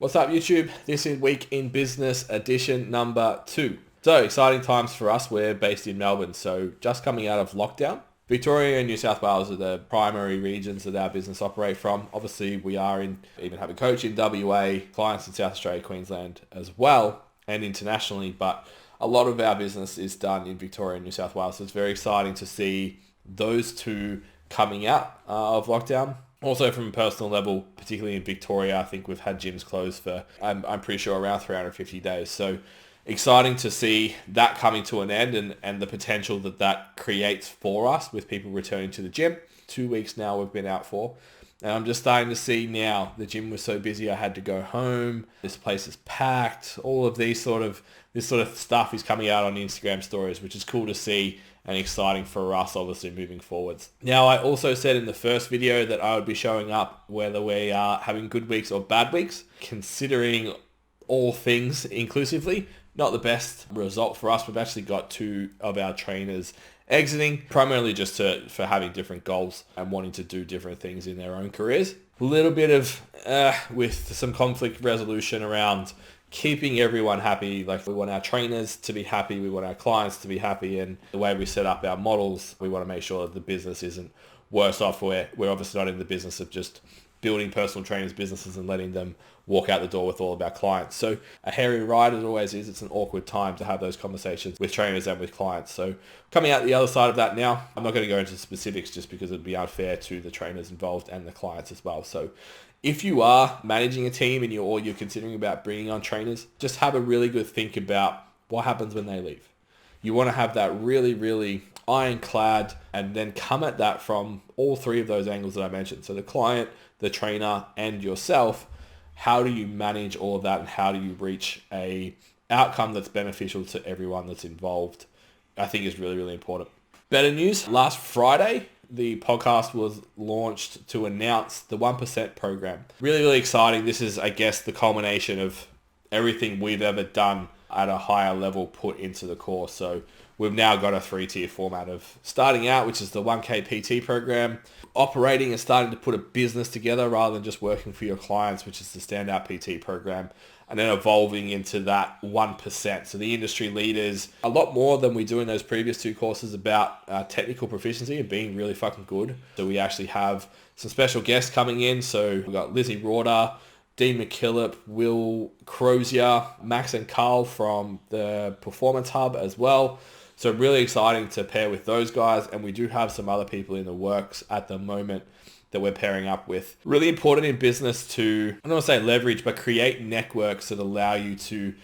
What's up, YouTube? This is Week in Business edition number 2. So exciting times for us. We're based in Melbourne, so just coming out of lockdown. Victoria and New South Wales are the primary regions that our business operate from. Obviously, we are even have a coach in WA, clients in South Australia, Queensland as well, and internationally. But a lot of our business is done in Victoria and New South Wales. So it's very exciting to see those two coming out of lockdown. Also, from a personal level, particularly in Victoria, I think we've had gyms closed for, I'm pretty sure, around 350 days. So exciting to see that coming to an end and the potential that that creates for us with people returning to the gym. 2 weeks now we've been out for. And I'm just starting to see now, the gym was so busy I had to go home. This place is packed. All of this sort of stuff is coming out on Instagram stories, which is cool to see and exciting for us, obviously, moving forwards. Now, I also said in the first video that I would be showing up whether we are having good weeks or bad weeks, considering all things inclusively. Not the best result for us. We've actually got 2 of our trainers exiting, primarily just for having different goals and wanting to do different things in their own careers. A little bit of, with some conflict resolution around keeping everyone happy. Like, we want our trainers to be happy, we want our clients to be happy, and the way we set up our models, we want to make sure that the business isn't worse off. We're obviously not in the business of just building personal trainers businesses and letting them walk out the door with all of our clients. So a hairy ride, as it always is, it's an awkward time to have those conversations with trainers and with clients. So coming out the other side of that now, I'm not going to go into specifics just because it'd be unfair to the trainers involved and the clients as well. So if you are managing a team and you're considering about bringing on trainers, just have a really good think about what happens when they leave. You want to have that really, really ironclad and then come at that from all 3 of those angles that I mentioned. So the client, the trainer, and yourself. How do you manage all of that and how do you reach a outcome that's beneficial to everyone that's involved? I think is really, really important. Better news, last Friday, the podcast was launched to announce the 1% program. Really, really exciting. This is, I guess, the culmination of everything we've ever done at a higher level put into the course. So we've now got a 3-tier format of starting out, which is the 1K PT program, operating and starting to put a business together rather than just working for your clients, which is the Standout PT program, and then evolving into that 1%. So the industry leaders, a lot more than we do in those previous 2 courses about technical proficiency and being really fucking good. So we actually have some special guests coming in. So we've got Lizzie Rorter, Dean McKillop, Will Crozier, Max and Carl from the Performance Hub as well. So really exciting to pair with those guys. And we do have some other people in the works at the moment that we're pairing up with. Really important in business to, I don't want to say leverage, but create networks that allow you to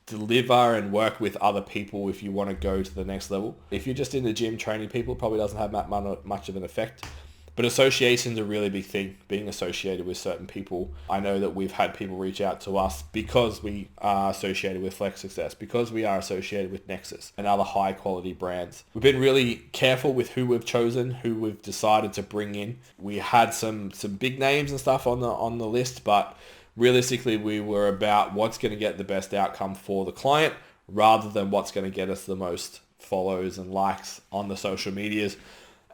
deliver and work with other people if you want to go to the next level. If you're just in the gym training people, it probably doesn't have much of an effect. But association's a really big thing, being associated with certain people. I know that we've had people reach out to us because we are associated with Flex Success, because we are associated with Nexus and other high quality brands. We've been really careful with who we've chosen, who we've decided to bring in. We had some big names and stuff on the list, but realistically we were about what's going to get the best outcome for the client rather than what's going to get us the most follows and likes on the social medias.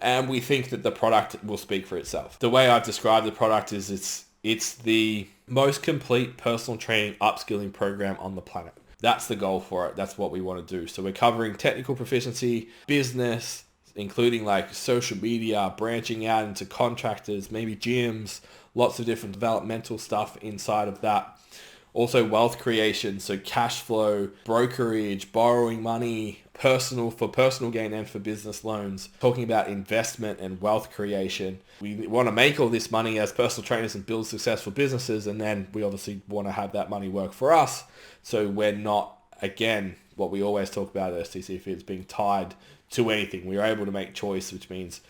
And we think that the product will speak for itself. The way I've described the product is it's the most complete personal training upskilling program on the planet. That's the goal for it. That's what we want to do. So we're covering technical proficiency, business, including like social media, branching out into contractors, maybe gyms, lots of different developmental stuff inside of that. Also wealth creation, so cash flow, brokerage, borrowing money, for personal gain and for business loans, talking about investment and wealth creation. We want to make all this money as personal trainers and build successful businesses, and then we obviously want to have that money work for us. So we're not, again, what we always talk about at STC Fits, being tied to anything. We are able to make choice, which means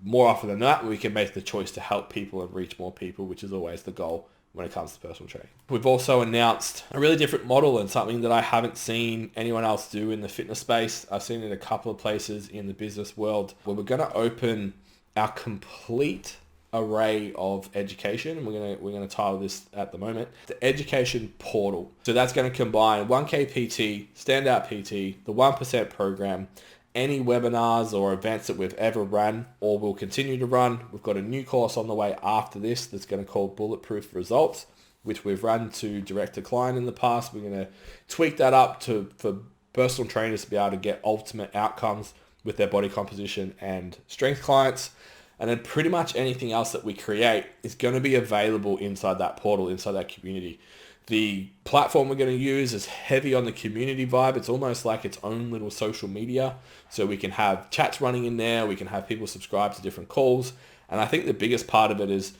more often than not, we can make the choice to help people and reach more people, which is always the goal when it comes to personal training. We've also announced a really different model and something that I haven't seen anyone else do in the fitness space. I've seen it a couple of places in the business world where we're going to open our complete array of education, and we're going to title this at the moment the Education Portal. So that's going to combine 1K PT, Standout PT, the 1% program, any webinars or events that we've ever run or will continue to run. We've got a new course on the way after this that's going to call Bulletproof Results. which we've run to direct to client in the past. We're going to tweak that up for personal trainers to be able to get ultimate outcomes with their body composition and strength clients. And then pretty much anything else that we create is going to be available inside that portal, inside that community. The platform we're going to use is heavy on the community vibe. It's almost like its own little social media. So we can have chats running in there. We can have people subscribe to different calls. And I think the biggest part of it is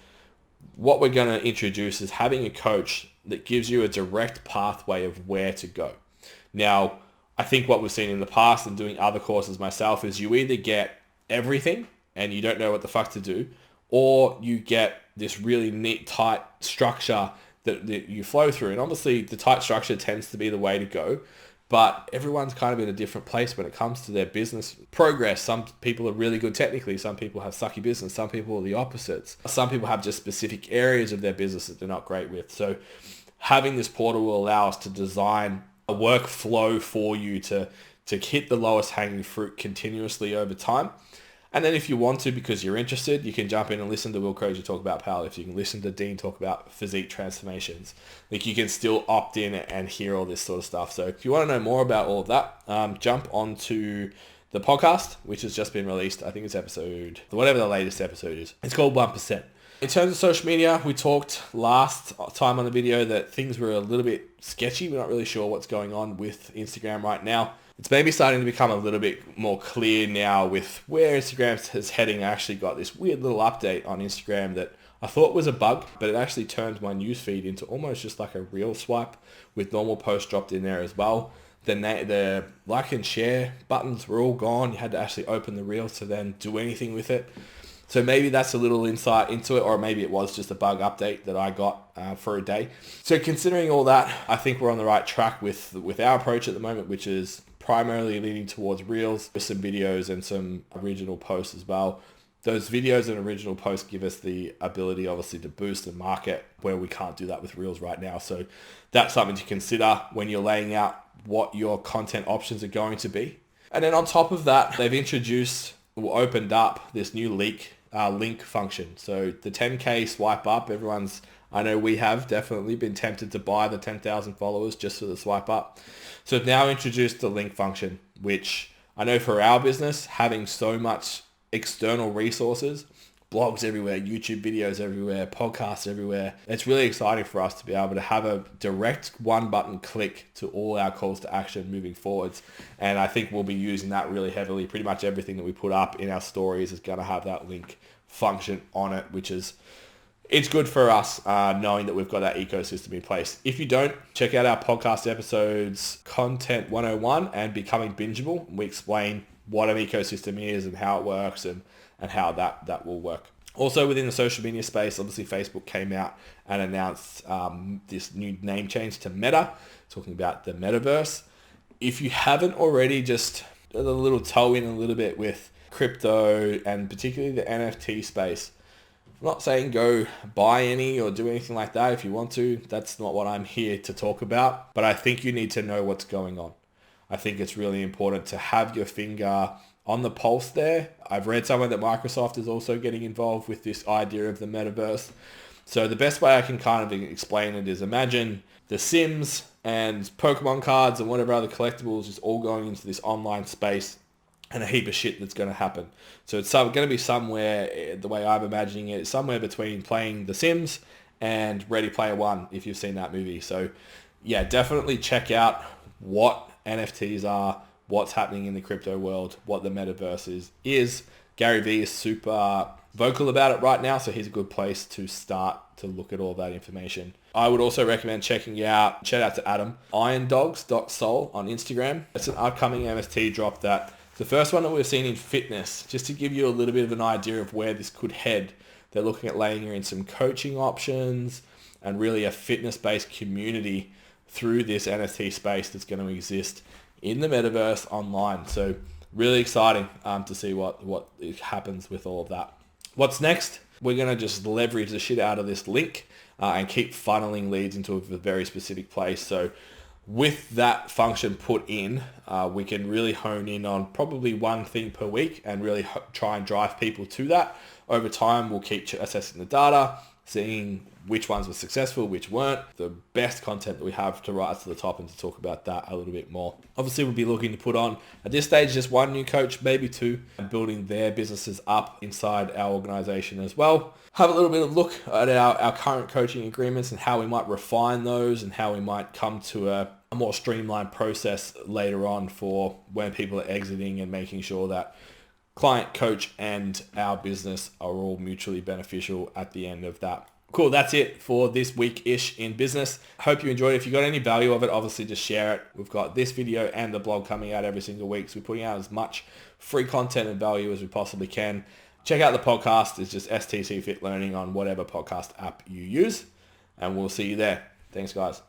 what we're going to introduce is having a coach that gives you a direct pathway of where to go. Now, I think what we've seen in the past and doing other courses myself is you either get everything and you don't know what the fuck to do, or you get this really neat, tight structure that you flow through. And obviously the tight structure tends to be the way to go, but everyone's kind of in a different place when it comes to their business progress. Some people are really good technically. Some people have sucky business. Some people are the opposites. Some people have just specific areas of their business that they're not great with. So having this portal will allow us to design a workflow for you to hit the lowest hanging fruit continuously over time. And then if you want to, because you're interested, you can jump in and listen to Will Crozier talk about powerlifting. You can listen to Dean talk about physique transformations. Like, you can still opt in and hear all this sort of stuff. So if you want to know more about all of that, jump onto the podcast, which has just been released. I think it's whatever the latest episode is. It's called 1%. In terms of social media, we talked last time on the video that things were a little bit sketchy. We're not really sure what's going on with Instagram right now. It's maybe starting to become a little bit more clear now with where Instagram is heading. I actually got this weird little update on Instagram that I thought was a bug, but it actually turned my newsfeed into almost just like a reel swipe with normal posts dropped in there as well. The like and share buttons were all gone. You had to actually open the reel to then do anything with it. So maybe that's a little insight into it, or maybe it was just a bug update that I got for a day. So considering all that, I think we're on the right track with our approach at the moment, which is primarily leaning towards reels with some videos and some original posts as well. Those videos and original posts give us the ability, obviously, to boost the market where we can't do that with reels right now. So that's something to consider when you're laying out what your content options are going to be. And then on top of that, they've opened up this new link function. So the 10K swipe up, I know we have definitely been tempted to buy the 10,000 followers just for the swipe up. So they've now introduced the link function, which I know for our business, having so much external resources, blogs everywhere, YouTube videos everywhere, podcasts everywhere, it's really exciting for us to be able to have a direct one button click to all our calls to action moving forwards. And I think we'll be using that really heavily. Pretty much everything that we put up in our stories is going to have that link function on it, which is, it's good for us knowing that we've got that ecosystem in place. If you don't, check out our podcast episodes, Content 101 and Becoming Bingeable. We explain what an ecosystem is and how it works and how that will work. Also within the social media space, obviously Facebook came out and announced this new name change to Meta, talking about the metaverse. If you haven't already, just a little toe in a little bit with crypto and particularly the NFT space. I'm not saying go buy any or do anything like that if you want to. That's not what I'm here to talk about. But I think you need to know what's going on. I think it's really important to have your finger on the pulse there. I've read somewhere that Microsoft is also getting involved with this idea of the metaverse. So the best way I can kind of explain it is, imagine The Sims and Pokemon cards and whatever other collectibles is all going into this online space, and a heap of shit that's going to happen. So it's going to be somewhere, the way I'm imagining it, somewhere between playing The Sims and Ready Player One, if you've seen that movie. So yeah, definitely check out what NFTs are, what's happening in the crypto world, what the metaverse is. Gary Vee is super vocal about it right now, so he's a good place to start to look at all that information. I would also recommend checking out, shout out to Adam, irondogs.soul on Instagram. It's an upcoming NFT drop that the first one that we've seen in fitness, just to give you a little bit of an idea of where this could head. They're looking at laying in some coaching options and really a fitness-based community through this NFT space that's going to exist in the metaverse online. So really exciting to see what happens with all of that. What's next? We're going to just leverage the shit out of this link and keep funneling leads into a very specific place. So with that function put in, we can really hone in on probably one thing per week and really try and drive people to that. Over time, we'll keep assessing the data, seeing which ones were successful, which weren't, the best content that we have to rise to the top and to talk about that a little bit more. Obviously, we'll be looking to put on, at this stage, just one new coach, maybe two, and building their businesses up inside our organization as well. Have a little bit of look at our current coaching agreements and how we might refine those and how we might come to a more streamlined process later on for when people are exiting and making sure that client, coach, and our business are all mutually beneficial at the end of that. Cool, that's it for this week-ish in business. Hope you enjoyed it. If you got any value of it, obviously just share it. We've got this video and the blog coming out every single week, so we're putting out as much free content and value as we possibly can. Check out the podcast. It's just STC Fit Learning on whatever podcast app you use, and we'll see you there. Thanks, guys.